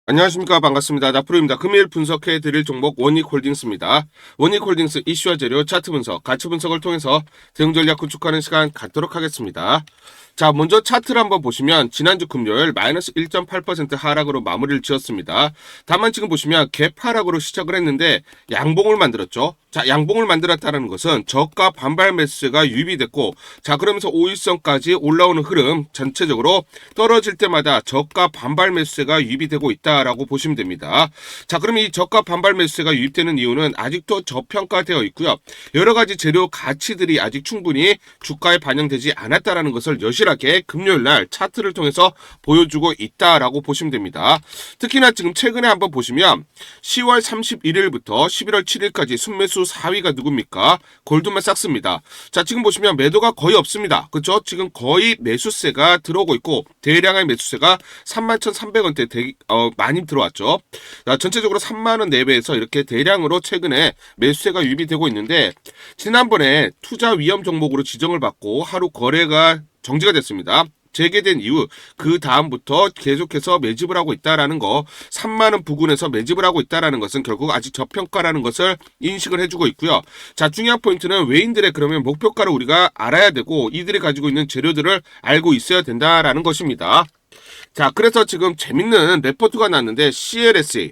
안녕하십니까. 반갑습니다. 나프로입니다. 금일 분석해드릴 종목 원익홀딩스입니다. 원익홀딩스 이슈와 재료, 차트 분석, 가치 분석을 통해서 대응 전략 구축하는 시간 갖도록 하겠습니다. 자, 먼저 차트를 한번 보시면 지난주 금요일 마이너스 1.8% 하락으로 마무리를 지었습니다. 다만 지금 보시면 갭 하락으로 시작을 했는데 양봉을 만들었죠. 자, 양봉을 만들었다는 것은 저가 반발 매수세가 유입이 됐고, 자, 그러면서 5일선까지 올라오는 흐름 전체적으로 떨어질 때마다 저가 반발 매수세가 유입이 되고 있다라고 보시면 됩니다. 자, 그러면 이 저가 반발 매수세가 유입되는 이유는 아직도 저평가되어 있고요. 여러 가지 재료 가치들이 아직 충분히 주가에 반영되지 않았다라는 것을 여실하게 금요일 날 차트를 통해서 보여주고 있다라고 보시면 됩니다. 특히나 지금 최근에 한번 보시면 10월 31일부터 11월 7일까지 순매수 4위가 누굽니까? 골드만삭스입니다. 자, 지금 보시면 매도가 거의 없습니다. 그렇죠? 지금 거의 매수세가 들어오고 있고 대량의 매수세가 31,300원대 많이 들어왔죠. 자, 전체적으로 3만원 내외에서 이렇게 대량으로 최근에 매수세가 유입이 되고 있는데, 지난번에 투자 위험 종목으로 지정을 받고 하루 거래가 정지가 됐습니다. 재개된 이후 그 다음부터 계속해서 매집을 하고 있다라는 거, 3만원 부근에서 매집을 하고 있다라는 것은 결국 아직 저평가라는 것을 인식을 해주고 있고요. 자, 중요한 포인트는 외인들의 그러면 목표가를 우리가 알아야 되고 이들이 가지고 있는 재료들을 알고 있어야 된다라는 것입니다. 자, 그래서 지금 재밌는 레포트가 났는데 CLSA.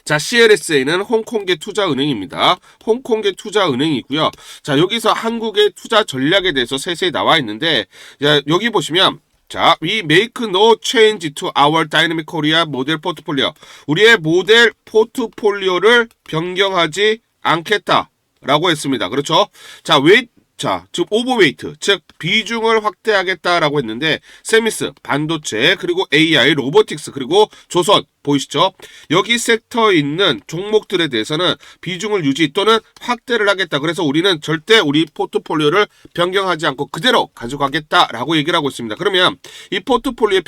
자, CLSA는 홍콩계 투자은행입니다. 홍콩계 투자은행이고요. 자, 여기서 한국의 투자 전략에 대해서 세세히 나와 있는데, 자, 여기 보시면 자, we make no change to our dynamic Korea 모델 포트폴리오. 우리의 모델 포트폴리오를 변경하지 않겠다라고 했습니다. 그렇죠? 자, 지금 오버웨이트, 즉 비중을 확대하겠다라고 했는데 세미스, 반도체, 그리고 AI, 로보틱스, 그리고 조선 보이시죠? 여기 섹터에 있는 종목들에 대해서는 비중을 유지 또는 확대를 하겠다. 그래서 우리는 절대 우리 포트폴리오를 변경하지 않고 그대로 가져가겠다라고 얘기를 하고 있습니다. 그러면 이 포트폴리오에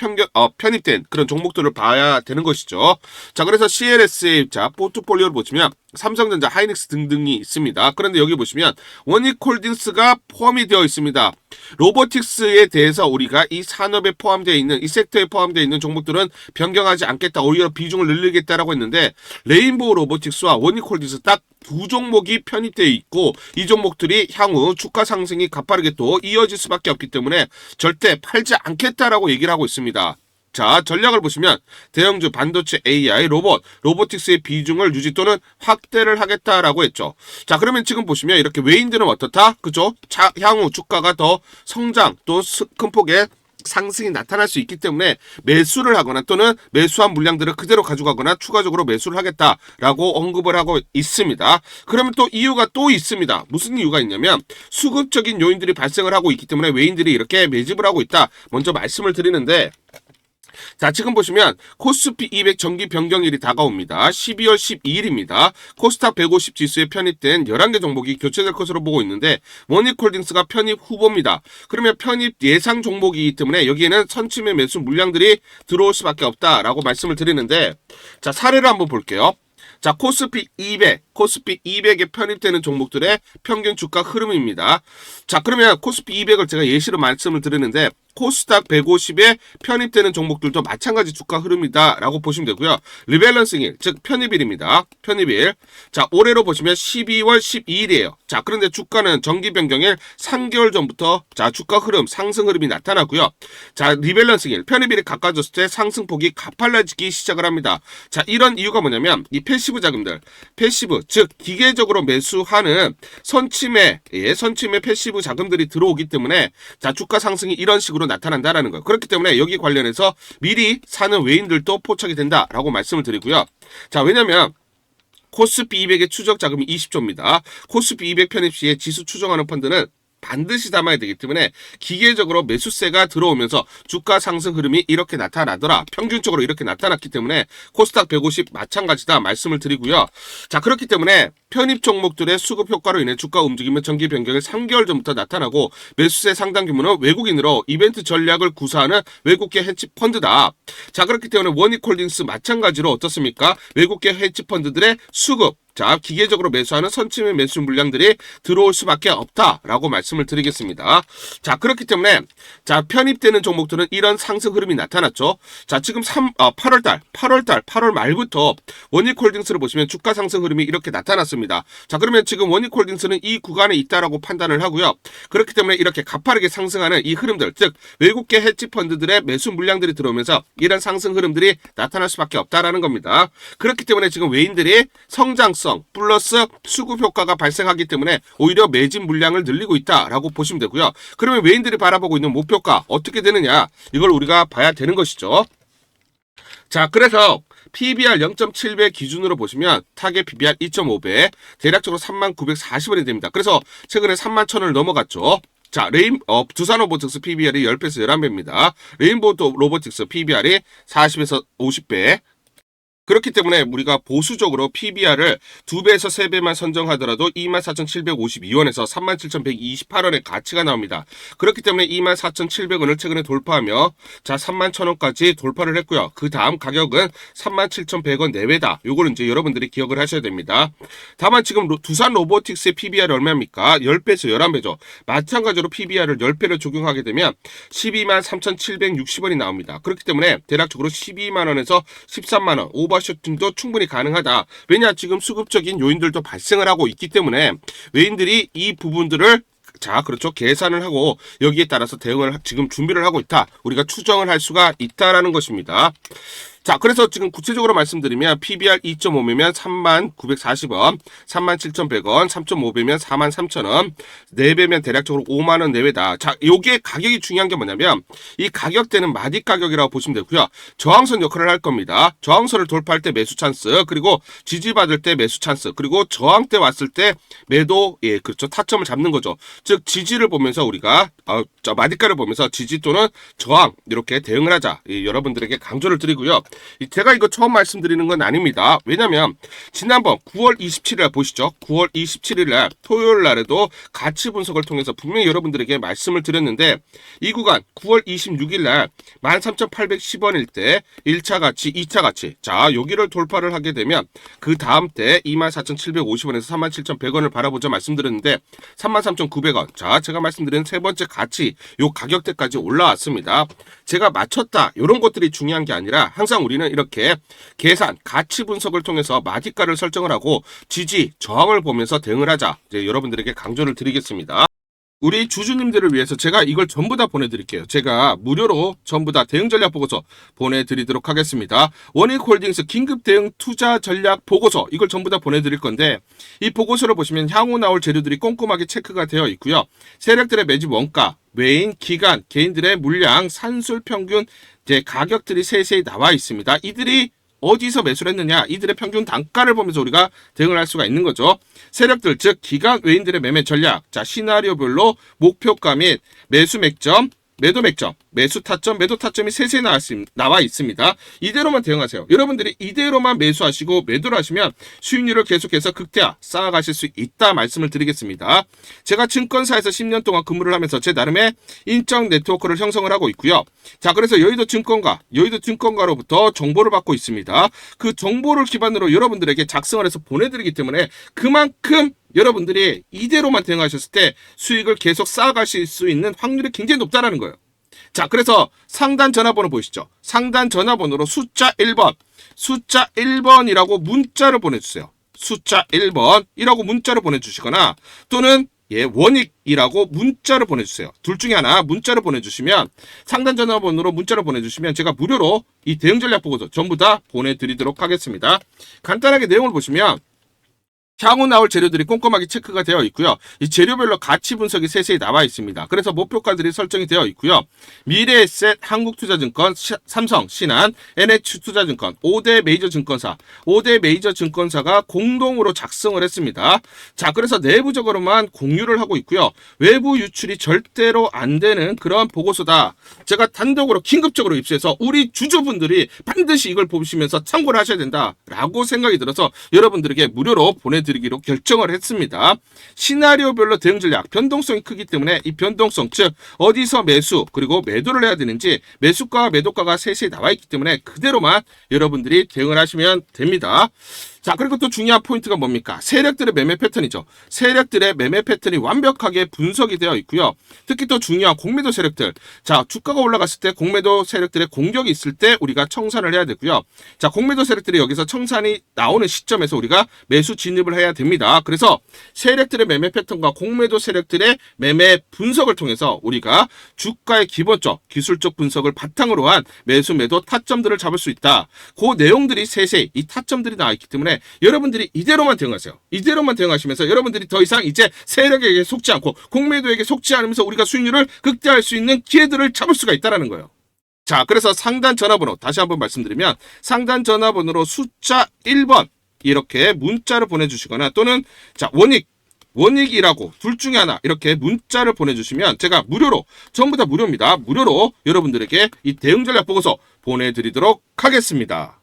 편입된 그런 종목들을 봐야 되는 것이죠. 자, 그래서 CLSA, 자, 포트폴리오를 보시면 삼성전자, 하이닉스 등등이 있습니다. 그런데 여기 보시면 원익홀딩스가 포함이 되어 있습니다. 로보틱스에 대해서 우리가 이 산업에 포함되어 있는, 이 섹터에 포함되어 있는 종목들은 변경하지 않겠다, 오히려 비중을 늘리겠다라고 했는데, 레인보우 로보틱스와 원익홀딩스 딱 두 종목이 편입되어 있고, 이 종목들이 향후 주가 상승이 가파르게 또 이어질 수밖에 없기 때문에 절대 팔지 않겠다라고 얘기를 하고 있습니다. 자, 전략을 보시면 대형주, 반도체, AI, 로보틱스의 비중을 유지 또는 확대를 하겠다라고 했죠. 자, 그러면 지금 보시면 이렇게 외인들은 어떻다? 그죠? 향후 주가가 더 성장 또 큰 폭의 상승이 나타날 수 있기 때문에 매수를 하거나 또는 매수한 물량들을 그대로 가져가거나 추가적으로 매수를 하겠다라고 언급을 하고 있습니다. 그러면 또 이유가 또 있습니다. 무슨 이유가 있냐면 수급적인 요인들이 발생을 하고 있기 때문에 외인들이 이렇게 매집을 하고 있다. 먼저 말씀을 드리는데, 자, 지금 보시면 코스피 200 정기 변경일이 다가옵니다. 12월 12일입니다. 코스닥 150 지수에 편입된 11개 종목이 교체될 것으로 보고 있는데 원익홀딩스가 편입 후보입니다. 그러면 편입 예상 종목이기 때문에 여기에는 선침의 매수 물량들이 들어올 수밖에 없다라고 말씀을 드리는데, 자, 사례를 한번 볼게요. 자, 코스피 200에 편입되는 종목들의 평균 주가 흐름입니다. 자, 그러면 코스피 200을 제가 예시로 말씀을 드리는데 코스닥 150에 편입되는 종목들도 마찬가지 주가 흐름이다 라고 보시면 되고요. 리밸런싱일, 즉 편입일입니다. 편입일. 자, 올해로 보시면 12월 12일이에요. 자, 그런데 주가는 정기 변경일 3개월 전부터 자, 주가 흐름, 상승 흐름이 나타나고요. 자, 리밸런싱일, 편입일이 가까워졌을 때 상승폭이 가팔라지기 시작을 합니다. 자, 이런 이유가 뭐냐면 이 패시브 자금들, 패시브, 즉 기계적으로 매수하는 선침의 패시브 자금들이 들어오기 때문에 자, 주가 상승이 이런 식으로 나타난다라는 거. 그렇기 때문에 여기 관련해서 미리 사는 외인들도 포착이 된다라고 말씀을 드리고요. 자, 왜냐면 코스피 200의 추적 자금이 20조입니다. 코스피 200 편입 시에 지수 추정하는 펀드는 반드시 담아야 되기 때문에 기계적으로 매수세가 들어오면서 주가 상승 흐름이 이렇게 나타나더라. 평균적으로 이렇게 나타났기 때문에 코스닥 150 마찬가지다 말씀을 드리고요. 자, 그렇기 때문에 편입 종목들의 수급 효과로 인해 주가 움직임은 정기 변경이 3개월 전부터 나타나고 매수세 상당 규모는 외국인으로 이벤트 전략을 구사하는 외국계 헤지펀드다. 자, 그렇기 때문에 원익홀딩스 마찬가지로 어떻습니까? 외국계 헤지펀드들의 수급, 자, 기계적으로 매수하는 선침의 매수 물량들이 들어올 수밖에 없다라고 말씀을 드리겠습니다. 자, 그렇기 때문에 자, 편입되는 종목들은 이런 상승 흐름이 나타났죠. 자, 지금 8월 말부터 원익홀딩스를 보시면 주가 상승 흐름이 이렇게 나타났습니다. 자, 그러면 지금 원익홀딩스는 이 구간에 있다라고 판단을 하고요. 그렇기 때문에 이렇게 가파르게 상승하는 이 흐름들, 즉 외국계 헤지펀드들의 매수 물량들이 들어오면서 이런 상승 흐름들이 나타날 수밖에 없다라는 겁니다. 그렇기 때문에 지금 외인들이 성장성 플러스 수급 효과가 발생하기 때문에 오히려 매진 물량을 늘리고 있다라고 보시면 되고요. 그러면 외인들이 바라보고 있는 목표가 어떻게 되느냐, 이걸 우리가 봐야 되는 것이죠. 자, 그래서 PBR 0.7배 기준으로 보시면 타겟 PBR 2.5배, 대략적으로 39,40원이 됩니다. 그래서 최근에 31,000원을 넘어갔죠. 자, 두산 로보틱스 PBR이 10배에서 11배입니다. 레인보우 로보틱스 PBR이 40에서 50배. 그렇기 때문에 우리가 보수적으로 PBR을 2배에서 3배만 선정하더라도 24,752원에서 37,128원의 가치가 나옵니다. 그렇기 때문에 24,700원을 최근에 돌파하며 자, 31,000원까지 돌파를 했고요. 그 다음 가격은 37,100원 내외다. 요거는 이제 여러분들이 기억을 하셔야 됩니다. 다만 지금 두산 로보틱스의 PBR이 얼마입니까? 10배에서 11배죠. 마찬가지로 PBR을 10배를 적용하게 되면 123,760원이 나옵니다. 그렇기 때문에 대략적으로 12만원에서 13만원 오버슈팅도 충분히 가능하다. 왜냐, 지금 수급적인 요인들도 발생을 하고 있기 때문에 외인들이 이 부분들을 자, 그렇죠, 계산을 하고 여기에 따라서 대응을 지금 준비를 하고 있다. 우리가 추정을 할 수가 있다라는 것입니다. 자, 그래서 지금 구체적으로 말씀드리면 PBR 2.5배면 39,40원, 37,100원, 3.5배면 43,000원, 4배면 대략적으로 5만원 내외다. 자, 요게 가격이 중요한 게 뭐냐면 이 가격대는 마디 가격이라고 보시면 되고요. 저항선 역할을 할 겁니다. 저항선을 돌파할 때 매수 찬스, 그리고 지지받을 때 매수 찬스, 그리고 저항대 왔을 때 매도, 예, 그렇죠, 타점을 잡는 거죠. 즉 지지를 보면서 우리가 마디가를 보면서 지지 또는 저항 이렇게 대응을 하자. 여러분들에게 강조를 드리고요. 제가 이거 처음 말씀드리는 건 아닙니다. 왜냐면 지난번 9월 27일 보시죠. 9월 27일 날 토요일 날에도 가치 분석을 통해서 분명히 여러분들에게 말씀을 드렸는데 이 구간 9월 26일 날 13,810원일 때 1차 가치, 2차 가치, 자, 여기를 돌파를 하게 되면 그 다음 때 24,750원에서 37,100원을 바라보자 말씀드렸는데 33,900원, 자, 제가 말씀드린 세 번째 가치, 요 가격대까지 올라왔습니다. 제가 맞췄다, 이런 것들이 중요한 게 아니라 항상 우리는 이렇게 계산, 가치 분석을 통해서 마디가를 설정을 하고 지지, 저항을 보면서 대응을 하자. 이제 여러분들에게 강조를 드리겠습니다. 우리 주주님들을 위해서 제가 이걸 전부 다 보내드릴게요. 제가 무료로 전부 다 대응 전략 보고서 보내드리도록 하겠습니다. 원익홀딩스 긴급 대응 투자 전략 보고서, 이걸 전부 다 보내드릴 건데 이 보고서를 보시면 향후 나올 재료들이 꼼꼼하게 체크가 되어 있고요. 세력들의 매집 원가, 외인, 기간, 개인들의 물량, 산술 평균 이제 가격들이 세세히 나와 있습니다. 이들이 어디서 매수를 했느냐, 이들의 평균 단가를 보면서 우리가 대응을 할 수가 있는 거죠. 세력들, 즉 기간 외인들의 매매 전략, 자, 시나리오별로 목표가 및 매수 맥점, 매도 맥점, 매수 타점, 매도 타점이 세세히 나와 있습니다. 이대로만 대응하세요. 여러분들이 이대로만 매수하시고 매도를 하시면 수익률을 계속해서 극대화 쌓아가실 수 있다 말씀을 드리겠습니다. 제가 증권사에서 10년 동안 근무를 하면서 제 나름의 인적 네트워크를 형성을 하고 있고요. 자, 그래서 여의도 증권가로부터 정보를 받고 있습니다. 그 정보를 기반으로 여러분들에게 작성을 해서 보내드리기 때문에 그만큼 여러분들이 이대로만 대응하셨을 때 수익을 계속 쌓아가실 수 있는 확률이 굉장히 높다라는 거예요. 자, 그래서 상단 전화번호 보이시죠? 상단 전화번호로 숫자 1번이라고 문자를 보내주세요. 숫자 1번이라고 문자를 보내주시거나 또는 원익이라고 문자를 보내주세요. 둘 중에 하나 문자를 보내주시면, 상단 전화번호로 문자를 보내주시면 제가 무료로 이 대응 전략 보고서 전부 다 보내드리도록 하겠습니다. 간단하게 내용을 보시면 향후 나올 재료들이 꼼꼼하게 체크가 되어 있고요. 이 재료별로 가치 분석이 세세히 나와 있습니다. 그래서 목표가들이 설정이 되어 있고요. 미래에셋, 한국투자증권, 삼성, 신한, NH투자증권, 5대 메이저 증권사가 공동으로 작성을 했습니다. 자, 그래서 내부적으로만 공유를 하고 있고요. 외부 유출이 절대로 안 되는 그런 보고서다. 제가 단독으로 긴급적으로 입수해서 우리 주주분들이 반드시 이걸 보시면서 참고를 하셔야 된다라고 생각이 들어서 여러분들에게 무료로 보내드립니다. 드리기로 결정을 했습니다. 시나리오별로 대응 전략 변동성이 크기 때문에 이 변동성, 즉 어디서 매수 그리고 매도를 해야 되는지 매수가와 매도가가 세세히 나와 있기 때문에 그대로만 여러분들이 대응을 하시면 됩니다. 자, 그리고 또 중요한 포인트가 뭡니까? 세력들의 매매 패턴이죠. 세력들의 매매 패턴이 완벽하게 분석이 되어 있고요. 특히 또 중요한 공매도 세력들. 자, 주가가 올라갔을 때 공매도 세력들의 공격이 있을 때 우리가 청산을 해야 되고요. 자, 공매도 세력들이 여기서 청산이 나오는 시점에서 우리가 매수 진입을 해야 됩니다. 그래서 세력들의 매매 패턴과 공매도 세력들의 매매 분석을 통해서 우리가 주가의 기본적, 기술적 분석을 바탕으로 한 매수 매도 타점들을 잡을 수 있다. 그 내용들이 세세히 이 타점들이 나와 있기 때문에 여러분들이 이대로만 대응하세요. 이대로만 대응하시면서 여러분들이 더 이상 이제 세력에게 속지 않고 공매도에게 속지 않으면서 우리가 수익률을 극대화할 수 있는 기회들을 잡을 수가 있다는 거예요. 자, 그래서 상단 전화번호 다시 한번 말씀드리면 상단 전화번호로 숫자 1번 이렇게 문자를 보내주시거나 또는 자 원익이라고 둘 중에 하나 이렇게 문자를 보내주시면 제가 무료로 전부 다 무료입니다. 무료로 여러분들에게 이 대응 전략 보고서 보내드리도록 하겠습니다.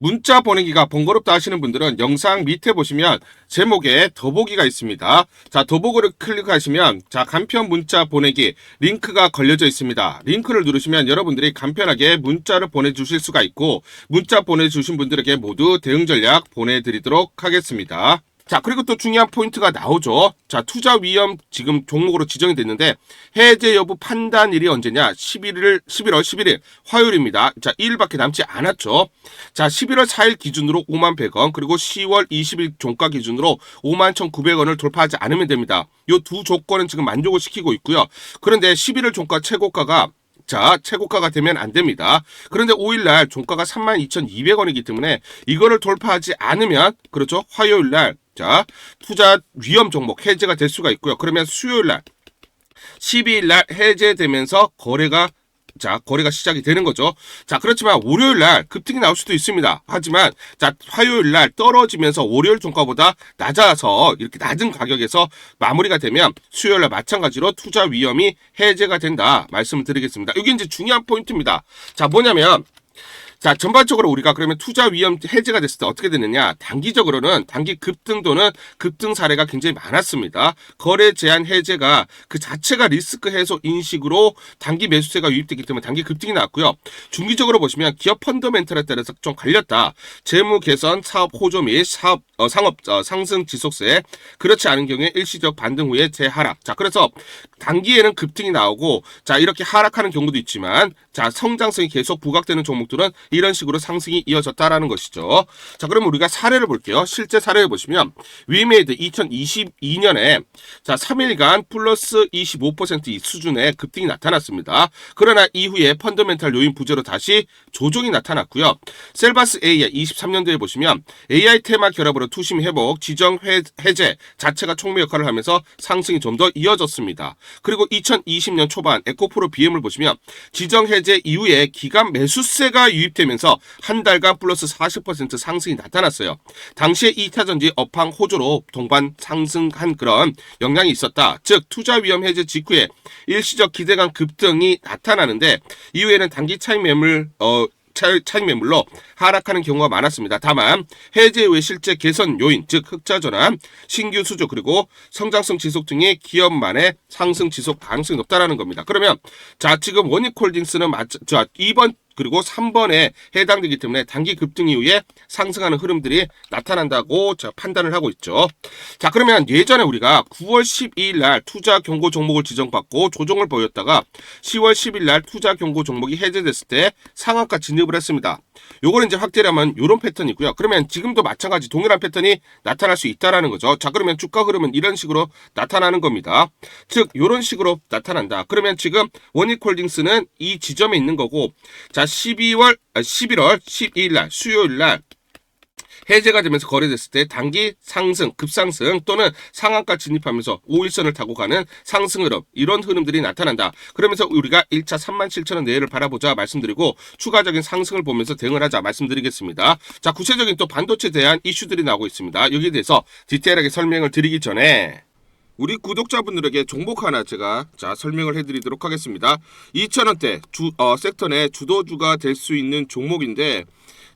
문자 보내기가 번거롭다 하시는 분들은 영상 밑에 보시면 제목에 더보기가 있습니다. 자, 더보기를 클릭하시면 자, 간편 문자 보내기 링크가 걸려져 있습니다. 링크를 누르시면 여러분들이 간편하게 문자를 보내주실 수가 있고 문자 보내주신 분들에게 모두 대응 전략 보내드리도록 하겠습니다. 자, 그리고 또 중요한 포인트가 나오죠. 자, 투자 위험 지금 종목으로 지정이 됐는데 해제 여부 판단일이 언제냐? 11월 11일 화요일입니다. 자, 2일밖에 남지 않았죠. 자, 11월 4일 기준으로 51,100원 그리고 10월 20일 종가 기준으로 51,900원을 돌파하지 않으면 됩니다. 이 두 조건은 지금 만족을 시키고 있고요. 그런데 11월 종가 최고가가 자, 최고가가 되면 안 됩니다. 그런데 5일날 종가가 32,200원이기 때문에 이거를 돌파하지 않으면 그렇죠. 화요일날 자, 투자 위험 종목 해제가 될 수가 있고요. 그러면 수요일날 12일날 해제되면서 거래가 시작이 되는 거죠. 자, 그렇지만 월요일날 급등이 나올 수도 있습니다. 하지만 자, 화요일날 떨어지면서 월요일 종가보다 낮아서 이렇게 낮은 가격에서 마무리가 되면 수요일날 마찬가지로 투자 위험이 해제가 된다 말씀을 드리겠습니다. 이게 이제 중요한 포인트입니다. 자, 뭐냐면 자, 전반적으로 우리가 그러면 투자 위험 해제가 됐을 때 어떻게 되느냐? 단기적으로는 단기 급등 또는 급등 사례가 굉장히 많았습니다. 거래 제한 해제가 그 자체가 리스크 해소 인식으로 단기 매수세가 유입됐기 때문에 단기 급등이 나왔고요. 중기적으로 보시면 기업 펀더멘털에 따라서 좀 갈렸다. 재무 개선, 사업 호조 및 상업 상승 지속세. 그렇지 않은 경우에 일시적 반등 후에 재하락. 자, 그래서 단기에는 급등이 나오고 자, 이렇게 하락하는 경우도 있지만 자, 성장성이 계속 부각되는 종목들은 이런 식으로 상승이 이어졌다라는 것이죠. 자, 그러면 우리가 사례를 볼게요. 실제 사례를 보시면 위메이드 2022년에 자, 3일간 플러스 25% 수준의 급등이 나타났습니다. 그러나 이후에 펀더멘탈 요인 부재로 다시 조정이 나타났고요. 셀바스 AI 23년도에 보시면 AI 테마 결합으로 투심 회복, 지정 해제 자체가 촉매 역할을 하면서 상승이 좀 더 이어졌습니다. 그리고 2020년 초반 에코프로 BM을 보시면 지정 해제 이후에 기간 매수세가 유입되면서 한 달간 플러스 40% 상승이 나타났어요. 당시에 2차전지 업황 호조로 동반 상승한 그런 영향이 있었다. 즉 투자 위험 해제 직후에 일시적 기대감 급등이 나타나는데 이후에는 단기 차익 매물로 하락하는 경우가 많았습니다. 다만 해제 후의 실제 개선 요인 즉 흑자 전환, 신규 수주 그리고 성장성 지속 등의 기업만의 상승 지속 가능성이 높다라는 겁니다. 그러면 자, 지금 원익홀딩스는 2번 그리고 3번에 해당되기 때문에 단기 급등 이후에 상승하는 흐름들이 나타난다고 제가 판단을 하고 있죠. 자, 그러면 예전에 우리가 9월 12일 날 투자 경고 종목을 지정받고 조정을 보였다가 10월 10일 날 투자 경고 종목이 해제됐을 때 상한가 진입을 했습니다. 요거는 이제 확대를 하면 요런 패턴이고요. 그러면 지금도 마찬가지 동일한 패턴이 나타날 수 있다라는 거죠. 자, 그러면 주가 흐름은 이런 식으로 나타나는 겁니다. 즉 요런 식으로 나타난다. 그러면 지금 원익홀딩스는 이 지점에 있는 거고 자, 11월 12일 날 수요일 날 해제가 되면서 거래됐을 때 단기 상승, 급상승 또는 상한가 진입하면서 5일선을 타고 가는 상승 흐름 이런 흐름들이 나타난다. 그러면서 우리가 1차 37,000원 내외를 바라보자 말씀드리고 추가적인 상승을 보면서 대응을 하자 말씀드리겠습니다. 자, 구체적인 또 반도체에 대한 이슈들이 나오고 있습니다. 여기에 대해서 디테일하게 설명을 드리기 전에 우리 구독자분들에게 종목 하나 제가 설명을 해드리도록 하겠습니다. 2,000원대 섹터 내 주도주가 될 수 있는 종목인데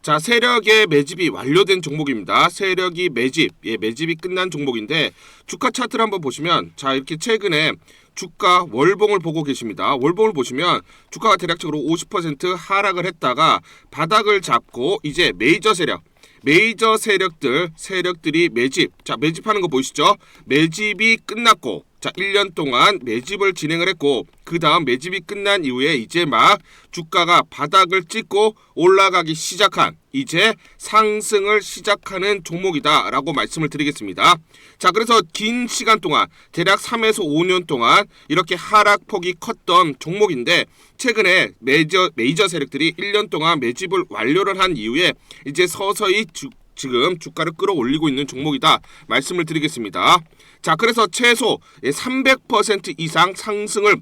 자, 세력의 매집이 완료된 종목입니다. 세력이 매집이 끝난 종목인데 주가 차트를 한번 보시면 자, 이렇게 최근에 주가 월봉을 보고 계십니다. 월봉을 보시면 주가가 대략적으로 50% 하락을 했다가 바닥을 잡고 이제 메이저 세력들이 매집하는 거 보이시죠? 매집이 끝났고 자, 1년 동안 매집을 진행을 했고 그 다음 매집이 끝난 이후에 이제 막 주가가 바닥을 찍고 올라가기 시작한 이제 상승을 시작하는 종목이다 라고 말씀을 드리겠습니다. 자, 그래서 긴 시간 동안 대략 3에서 5년 동안 이렇게 하락폭이 컸던 종목인데 최근에 메이저 세력들이 1년 동안 매집을 완료를 한 이후에 이제 서서히 지금 주가를 끌어올리고 있는 종목이다 말씀을 드리겠습니다. 자, 그래서 최소 300% 이상 상승을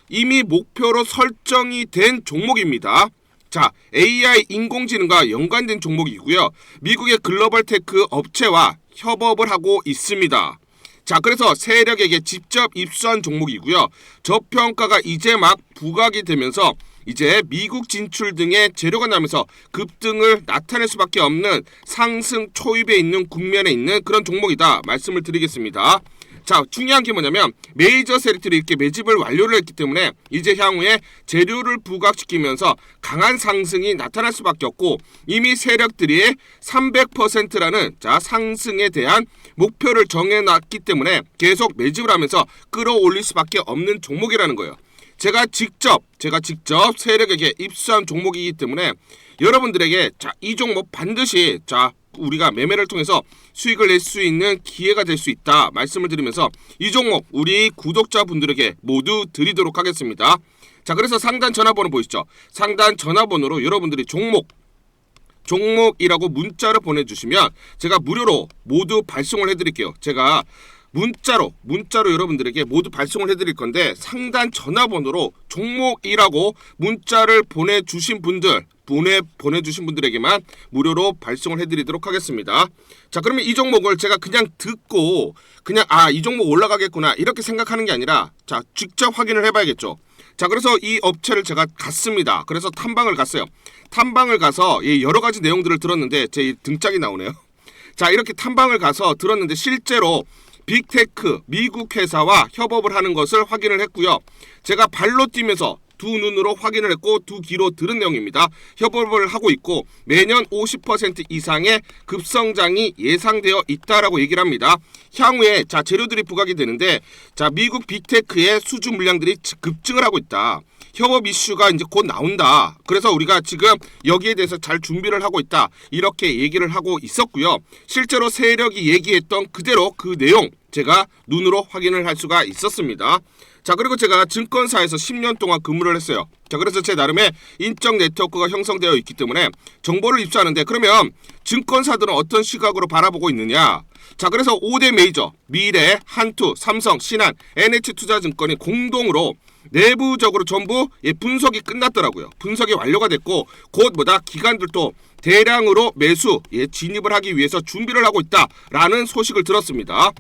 이미 목표로 설정이 된 종목입니다. 자, AI 인공지능과 연관된 종목이고요. 미국의 글로벌 테크 업체와 협업을 하고 있습니다. 자, 그래서 세력에게 직접 입수한 종목이고요. 저평가가 이제 막 부각이 되면서 이제 미국 진출 등의 재료가 나면서 급등을 나타낼 수밖에 없는 상승 초입에 있는 국면에 있는 그런 종목이다 말씀을 드리겠습니다. 자, 중요한 게 뭐냐면 메이저 세력들이 이렇게 매집을 완료를 했기 때문에 이제 향후에 재료를 부각시키면서 강한 상승이 나타날 수밖에 없고 이미 세력들이 300%라는 자, 상승에 대한 목표를 정해놨기 때문에 계속 매집을 하면서 끌어올릴 수밖에 없는 종목이라는 거예요. 제가 직접 세력에게 입수한 종목이기 때문에 여러분들에게 자, 이 종목 반드시 자, 우리가 매매를 통해서 수익을 낼 수 있는 기회가 될 수 있다 말씀을 드리면서 이 종목 우리 구독자분들에게 모두 드리도록 하겠습니다. 자, 그래서 상단 전화번호 보이시죠? 상단 전화번호로 여러분들이 종목이라고 문자를 보내주시면 제가 무료로 모두 발송을 해드릴게요. 제가 문자로 여러분들에게 모두 발송을 해드릴 건데 상단 전화번호로 종목이라고 문자를 보내주신 분들에게만 무료로 발송을 해드리도록 하겠습니다. 자, 그러면 이 종목을 제가 그냥 듣고 이 종목 올라가겠구나 이렇게 생각하는 게 아니라 자, 직접 확인을 해봐야겠죠. 자, 그래서 이 업체를 제가 갔습니다. 그래서 탐방을 갔어요. 탐방을 가서 여러 가지 내용들을 들었는데 제 등짝이 나오네요. 자, 이렇게 탐방을 가서 들었는데 실제로 빅테크 미국 회사와 협업을 하는 것을 확인을 했고요. 제가 발로 뛰면서 두 눈으로 확인을 했고 두 귀로 들은 내용입니다. 협업을 하고 있고 매년 50% 이상의 급성장이 예상되어 있다라고 얘기를 합니다. 향후에 자, 재료들이 부각이 되는데 자, 미국 빅테크의 수주 물량들이 급증을 하고 있다. 협업 이슈가 이제 곧 나온다. 그래서 우리가 지금 여기에 대해서 잘 준비를 하고 있다. 이렇게 얘기를 하고 있었고요. 실제로 세력이 얘기했던 그대로 그 내용 제가 눈으로 확인을 할 수가 있었습니다. 자, 그리고 제가 증권사에서 10년 동안 근무를 했어요. 자, 그래서 제 나름의 인적 네트워크가 형성되어 있기 때문에 정보를 입수하는데 그러면 증권사들은 어떤 시각으로 바라보고 있느냐? 자, 그래서 5대 메이저 미래, 한투, 삼성, 신한, NH투자증권이 공동으로 내부적으로 전부 분석이 끝났더라고요. 분석이 완료가 됐고 곧 기관들도 대량으로 매수 진입을 하기 위해서 준비를 하고 있다라는 소식을 들었습니다.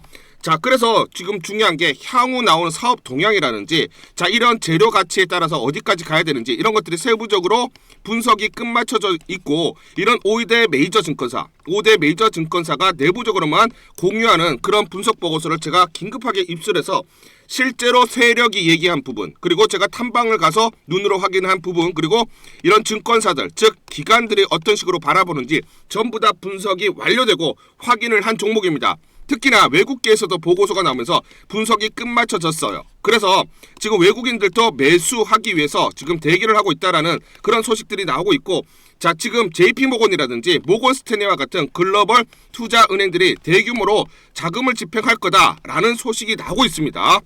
자, 그래서 지금 중요한 게 향후 나오는 사업 동향이라든지 자, 이런 재료 가치에 따라서 어디까지 가야 되는지 이런 것들이 세부적으로 분석이 끝마쳐져 있고 이런 5대 메이저 증권사가 내부적으로만 공유하는 그런 분석 보고서를 제가 긴급하게 입수해서 실제로 세력이 얘기한 부분 그리고 제가 탐방을 가서 눈으로 확인한 부분 그리고 이런 증권사들 즉 기관들이 어떤 식으로 바라보는지 전부 다 분석이 완료되고 확인을 한 종목입니다. 특히나 외국계에서도 보고서가 나오면서 분석이 끝마쳐졌어요. 그래서 지금 외국인들도 매수하기 위해서 지금 대기를 하고 있다라는 그런 소식들이 나오고 있고 자, 지금 JP모건이라든지 모건스탠리와 같은 글로벌 투자 은행들이 대규모로 자금을 집행할 거다라는 소식이 나오고 있습니다.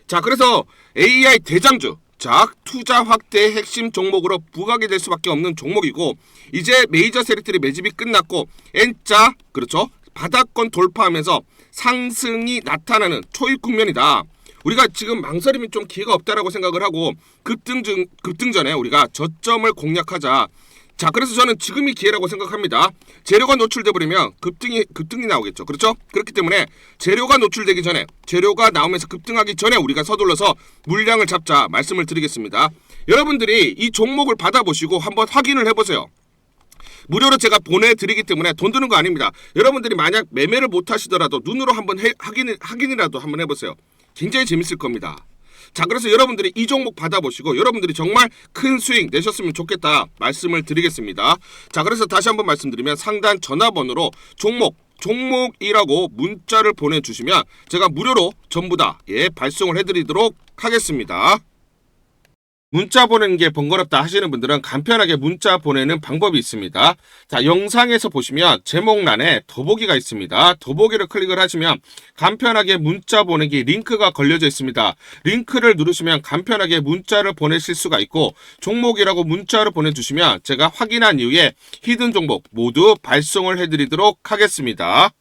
자, 그래서 AI 대장주 자, 투자 확대의 핵심 종목으로 부각이 될 수밖에 없는 종목이고 이제 메이저 세력들이 매집이 끝났고 N자 그렇죠? 바닥권 돌파하면서 상승이 나타나는 초입 국면이다. 우리가 지금 망설임이 좀 기회가 없다라고 생각을 하고 급등 전에 우리가 저점을 공략하자. 자, 그래서 저는 지금이 기회라고 생각합니다. 재료가 노출돼 버리면 급등이 나오겠죠. 그렇죠? 그렇기 때문에 재료가 노출되기 전에 재료가 나오면서 급등하기 전에 우리가 서둘러서 물량을 잡자 말씀을 드리겠습니다. 여러분들이 이 종목을 받아보시고 한번 확인을 해보세요. 무료로 제가 보내드리기 때문에 돈 드는 거 아닙니다. 여러분들이 만약 매매를 못 하시더라도 눈으로 한번 확인이라도 한번 해보세요. 굉장히 재밌을 겁니다. 자, 그래서 여러분들이 이 종목 받아보시고 여러분들이 정말 큰 수익 내셨으면 좋겠다 말씀을 드리겠습니다. 자, 그래서 다시 한번 말씀드리면 상단 전화번호로 종목이라고 문자를 보내주시면 제가 무료로 전부 다 발송을 해드리도록 하겠습니다. 문자 보내는 게 번거롭다 하시는 분들은 간편하게 문자 보내는 방법이 있습니다. 자, 영상에서 보시면 제목란에 더보기가 있습니다. 더보기를 클릭을 하시면 간편하게 문자 보내기 링크가 걸려져 있습니다. 링크를 누르시면 간편하게 문자를 보내실 수가 있고 종목이라고 문자를 보내주시면 제가 확인한 이후에 히든 종목 모두 발송을 해드리도록 하겠습니다.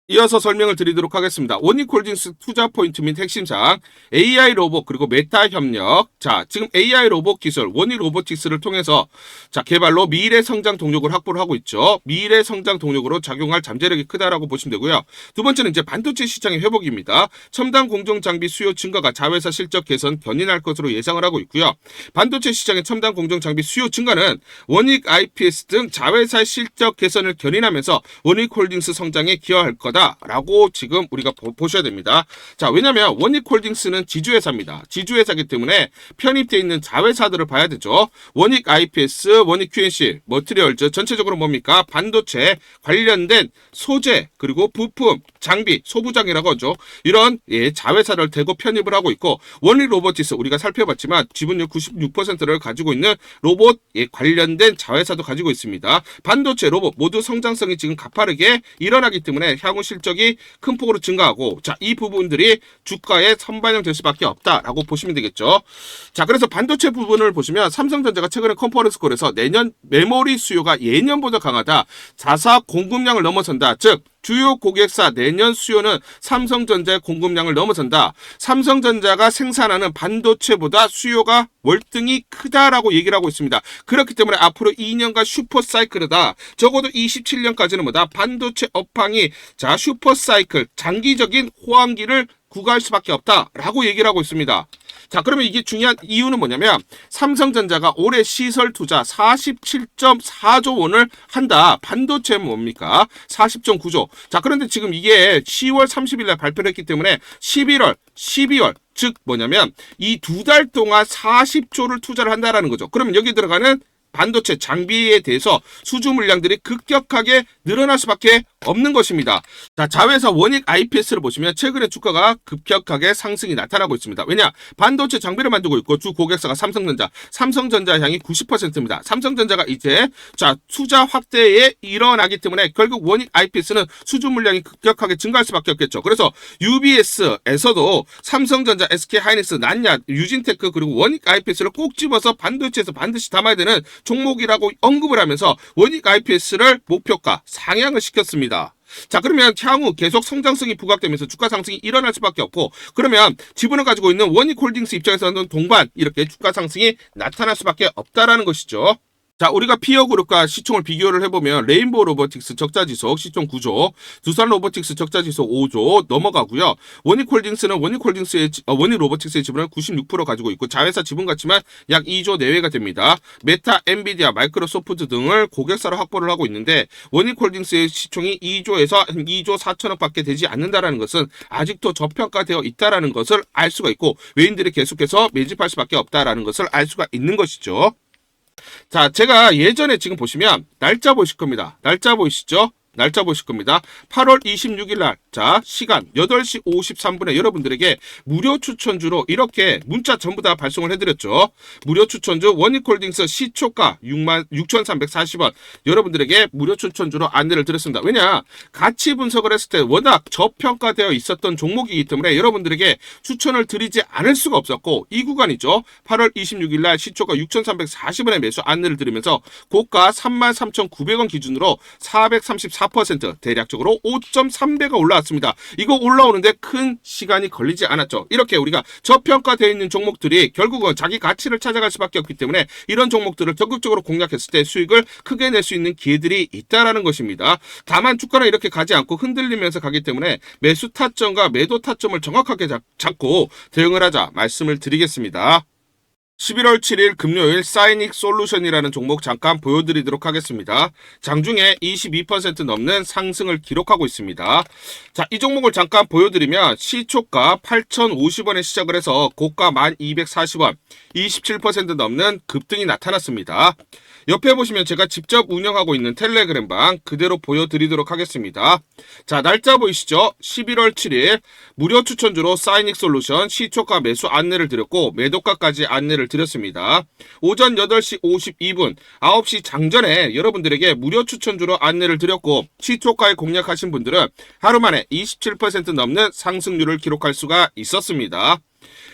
이어서 설명을 드리도록 하겠습니다. 원익홀딩스 투자 포인트 및 핵심사항, AI 로봇 그리고 메타 협력. 자, 지금 AI 로봇 기술 원익 로보틱스를 통해서 자, 개발로 미래 성장 동력을 확보를 하고 있죠. 미래 성장 동력으로 작용할 잠재력이 크다라고 보시면 되고요. 두 번째는 이제 반도체 시장의 회복입니다. 첨단 공정 장비 수요 증가가 자회사 실적 개선 견인할 것으로 예상을 하고 있고요. 반도체 시장의 첨단 공정 장비 수요 증가는 원익 IPS 등 자회사의 실적 개선을 견인하면서 원익홀딩스 성장에 기여할 거다. 라고 지금 우리가 보셔야 됩니다. 자, 왜냐면 원익홀딩스는 지주회사입니다. 지주회사이기 때문에 편입되어 있는 자회사들을 봐야 되죠. 원익 IPS, 원익 QNC, 머티리얼즈 전체적으로 뭡니까? 반도체 관련된 소재 그리고 부품, 장비, 소부장이라고 하죠. 이런 자회사를 대거 편입을 하고 있고 원익 로보틱스 우리가 살펴봤지만 지분율 96%를 가지고 있는 로봇 관련된 자회사도 가지고 있습니다. 반도체, 로봇 모두 성장성이 지금 가파르게 일어나기 때문에 향후 실적이 큰 폭으로 증가하고 자, 이 부분들이 주가에 선반영될 수밖에 없다라고 보시면 되겠죠. 자, 그래서 반도체 부분을 보시면 삼성전자가 최근에 컨퍼런스 콜에서 내년 메모리 수요가 예년보다 강하다. 자사 공급량을 넘어선다. 즉 주요 고객사 내년 수요는 삼성전자의 공급량을 넘어선다. 삼성전자가 생산하는 반도체보다 수요가 월등히 크다라고 얘기를 하고 있습니다. 그렇기 때문에 앞으로 2년간 슈퍼사이클이다. 적어도 27년까지는 뭐다? 반도체 업황이 자 슈퍼사이클 장기적인 호황기를 구가할 수밖에 없다라고 얘기를 하고 있습니다. 자, 그러면 이게 중요한 이유는 뭐냐면 삼성전자가 올해 시설 투자 47.4조 원을 한다. 반도체는 뭡니까? 40.9조. 자, 그런데 지금 이게 10월 30일 날 발표를 했기 때문에 11월, 12월 즉 뭐냐면 이 두 달 동안 40조를 투자를 한다라는 거죠. 그러면 여기 들어가는 반도체 장비에 대해서 수주 물량들이 급격하게 늘어날 수밖에 없는 것입니다. 자, 자회사 원익 IPS를 보시면 최근에 주가가 급격하게 상승이 나타나고 있습니다. 왜냐? 반도체 장비를 만들고 있고 주 고객사가 삼성전자 향이 90%입니다. 삼성전자가 이제 자 투자 확대에 일어나기 때문에 결국 원익 IPS는 수주 물량이 급격하게 증가할 수밖에 없겠죠. 그래서 UBS에서도 삼성전자, SK하이닉스, 난야, 유진테크 그리고 원익 IPS를 꼭 집어서 반도체에서 반드시 담아야 되는 종목이라고 언급을 하면서 원익 IPS를 목표가 상향을 시켰습니다. 자, 그러면 향후 계속 성장성이 부각되면서 주가 상승이 일어날 수밖에 없고 그러면 지분을 가지고 있는 원익홀딩스 입장에서는 동반 이렇게 주가 상승이 나타날 수밖에 없다라는 것이죠. 자, 우리가 피어그룹과 시총을 비교를 해보면 레인보우 로보틱스 적자지수 시총 9조, 두산 로보틱스 적자지수 5조 넘어가고요. 원익홀딩스는 원익 로보틱스의 지분을 96% 가지고 있고 자회사 지분 가치만 약 2조 내외가 됩니다. 메타, 엔비디아, 마이크로소프트 등을 고객사로 확보를 하고 있는데 원익홀딩스의 시총이 2조에서 2조 4천억 밖에 되지 않는다라는 것은 아직도 저평가되어 있다라는 것을 알 수가 있고 외인들이 계속해서 매집할 수밖에 없다라는 것을 알 수가 있는 것이죠. 자, 제가 예전에 지금 보시면 날짜 보실 겁니다. 날짜 보이시죠? 날짜 보실 겁니다. 8월 26일 날, 자, 시간 8시 53분에 여러분들에게 무료 추천주로 이렇게 문자 전부 다 발송을 해드렸죠. 무료 추천주 원익홀딩스 시초가 66,340원 여러분들에게 무료 추천주로 안내를 드렸습니다. 왜냐? 가치 분석을 했을 때 워낙 저평가되어 있었던 종목이기 때문에 여러분들에게 추천을 드리지 않을 수가 없었고 이 구간이죠. 8월 26일 날 시초가 6,340원에 매수 안내를 드리면서 고가 33,900원 기준으로 434% 대략적으로 5.3배가 올라왔습니다. 이거 올라오는데 큰 시간이 걸리지 않았죠. 이렇게 우리가 저평가되어 있는 종목들이 결국은 자기 가치를 찾아갈 수밖에 없기 때문에 이런 종목들을 적극적으로 공략했을 때 수익을 크게 낼 수 있는 기회들이 있다라는 것입니다. 다만 주가는 이렇게 가지 않고 흔들리면서 가기 때문에 매수 타점과 매도 타점을 정확하게 잡고 대응을 하자 말씀을 드리겠습니다. 11월 7일 금요일 사이닉 솔루션이라는 종목 잠깐 보여드리도록 하겠습니다. 장중에 22% 넘는 상승을 기록하고 있습니다. 자, 이 종목을 잠깐 보여드리면 시초가 8,050원에 시작을 해서 고가 1,240원, 27% 넘는 급등이 나타났습니다. 옆에 보시면 제가 직접 운영하고 있는 텔레그램방 그대로 보여드리도록 하겠습니다. 자, 날짜 보이시죠? 11월 7일 무료 추천주로 사이닉 솔루션 시초가 매수 안내를 드렸고 매도가까지 안내를 드렸습니다. 오전 8시 52분 9시 장전에 여러분들에게 무료 추천주로 안내를 드렸고 시초가에 공략하신 분들은 하루 만에 27% 넘는 상승률을 기록할 수가 있었습니다.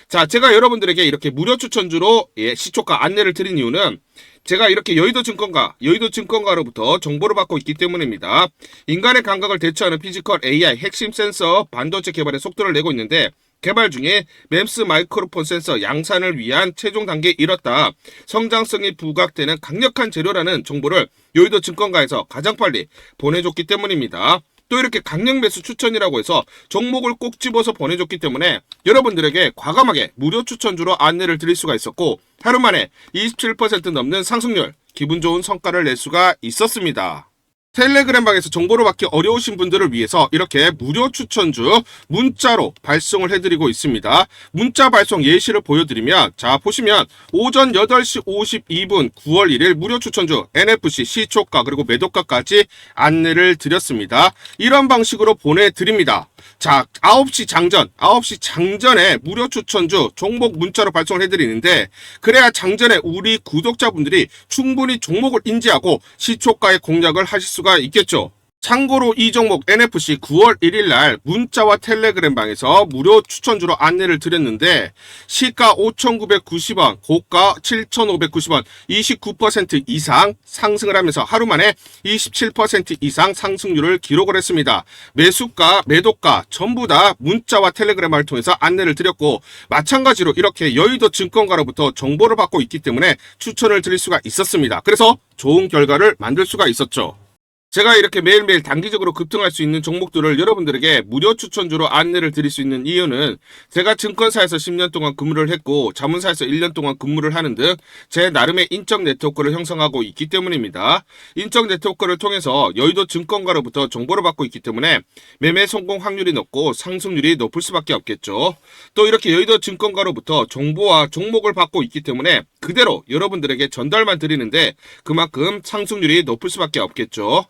자, 제가 여러분들에게 이렇게 무료 추천주로 시초가 안내를 드린 이유는 제가 이렇게 여의도증권가로부터 정보를 받고 있기 때문입니다. 인간의 감각을 대체하는 피지컬 AI 핵심 센서 반도체 개발에 속도를 내고 있는데 개발 중에 멤스 마이크로폰 센서 양산을 위한 최종 단계에 이뤘다. 성장성이 부각되는 강력한 재료라는 정보를 여의도증권가에서 가장 빨리 보내줬기 때문입니다. 또 이렇게 강력 매수 추천이라고 해서 종목을 꼭 집어서 보내줬기 때문에 여러분들에게 과감하게 무료 추천주로 안내를 드릴 수가 있었고 하루 만에 27% 넘는 상승률, 기분 좋은 성과를 낼 수가 있었습니다. 텔레그램방에서 정보를 받기 어려우신 분들을 위해서 이렇게 무료 추천주 문자로 발송을 해드리고 있습니다. 문자 발송 예시를 보여드리면 자 보시면 오전 8시 52분 9월 1일 무료 추천주 NFC 시초가 그리고 매도가까지 안내를 드렸습니다. 이런 방식으로 보내드립니다. 자 9시 장전에 무료 추천주 종목 문자로 발송을 해드리는데 그래야 장전에 우리 구독자분들이 충분히 종목을 인지하고 시초가에 공략을 하실 수가 있겠죠. 참고로 이 종목 NFC 9월 1일 날 문자와 텔레그램방에서 무료 추천주로 안내를 드렸는데 시가 5,990원, 고가 7,590원, 29% 이상 상승을 하면서 하루 만에 27% 이상 상승률을 기록을 했습니다. 매수가, 매도가 전부 다 문자와 텔레그램을 통해서 안내를 드렸고 마찬가지로 이렇게 여의도 증권가로부터 정보를 받고 있기 때문에 추천을 드릴 수가 있었습니다. 그래서 좋은 결과를 만들 수가 있었죠. 제가 이렇게 매일매일 단기적으로 급등할 수 있는 종목들을 여러분들에게 무료 추천주로 안내를 드릴 수 있는 이유는 제가 증권사에서 10년 동안 근무를 했고 자문사에서 1년 동안 근무를 하는 등 제 나름의 인적 네트워크를 형성하고 있기 때문입니다. 인적 네트워크를 통해서 여의도 증권가로부터 정보를 받고 있기 때문에 매매 성공 확률이 높고 상승률이 높을 수밖에 없겠죠. 또 이렇게 여의도 증권가로부터 정보와 종목을 받고 있기 때문에 그대로 여러분들에게 전달만 드리는데 그만큼 상승률이 높을 수밖에 없겠죠.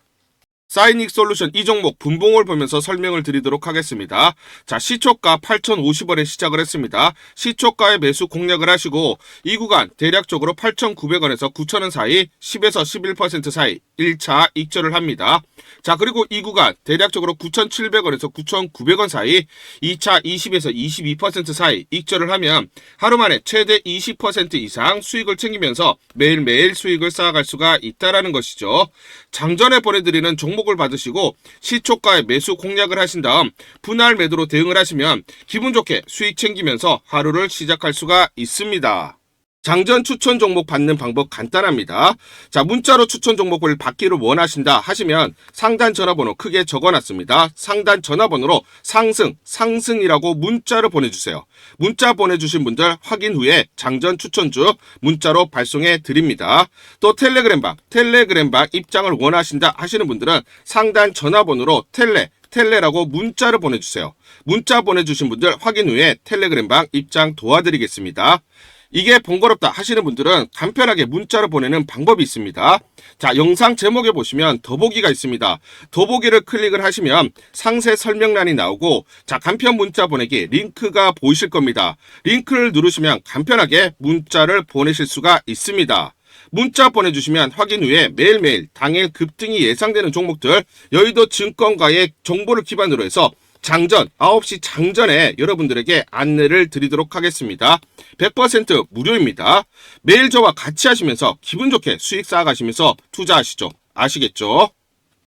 사이닉 솔루션 이 종목 분봉을 보면서 설명을 드리도록 하겠습니다. 자, 시초가 8,050원에 시작을 했습니다. 시초가에 매수 공략을 하시고 이 구간 대략적으로 8,900원에서 9,000원 사이 10에서 11% 사이 1차 익절을 합니다. 자, 그리고 이 구간 대략적으로 9,700원에서 9,900원 사이 2차 20에서 22% 사이 익절을 하면 하루 만에 최대 20% 이상 수익을 챙기면서 매일매일 수익을 쌓아갈 수가 있다라는 것이죠. 장전에 보내드리는 종목을 받으시고 시초가에 매수 공략을 하신 다음 분할 매도로 대응을 하시면 기분 좋게 수익 챙기면서 하루를 시작할 수가 있습니다. 장전 추천 종목 받는 방법 간단합니다. 자, 문자로 추천 종목을 받기를 원하신다 하시면 상단 전화번호 크게 적어놨습니다. 상단 전화번호로 상승이라고 문자를 보내주세요. 문자 보내주신 분들 확인 후에 장전 추천주 문자로 발송해 드립니다. 또 텔레그램방 입장을 원하신다 하시는 분들은 상단 전화번호로 텔레라고 문자를 보내주세요. 문자 보내주신 분들 확인 후에 텔레그램방 입장 도와드리겠습니다. 이게 번거롭다 하시는 분들은 간편하게 문자로 보내는 방법이 있습니다. 자, 영상 제목에 보시면 더보기가 있습니다. 더보기를 클릭을 하시면 상세 설명란이 나오고 자, 간편 문자 보내기 링크가 보이실 겁니다. 링크를 누르시면 간편하게 문자를 보내실 수가 있습니다. 문자 보내주시면 확인 후에 매일매일 당일 급등이 예상되는 종목들 여의도 증권가의 정보를 기반으로 해서 장전 9시 장전에 여러분들에게 안내를 드리도록 하겠습니다. 100% 무료입니다. 매일 저와 같이 하시면서 기분 좋게 수익 쌓아가시면서 투자하시죠. 아시겠죠?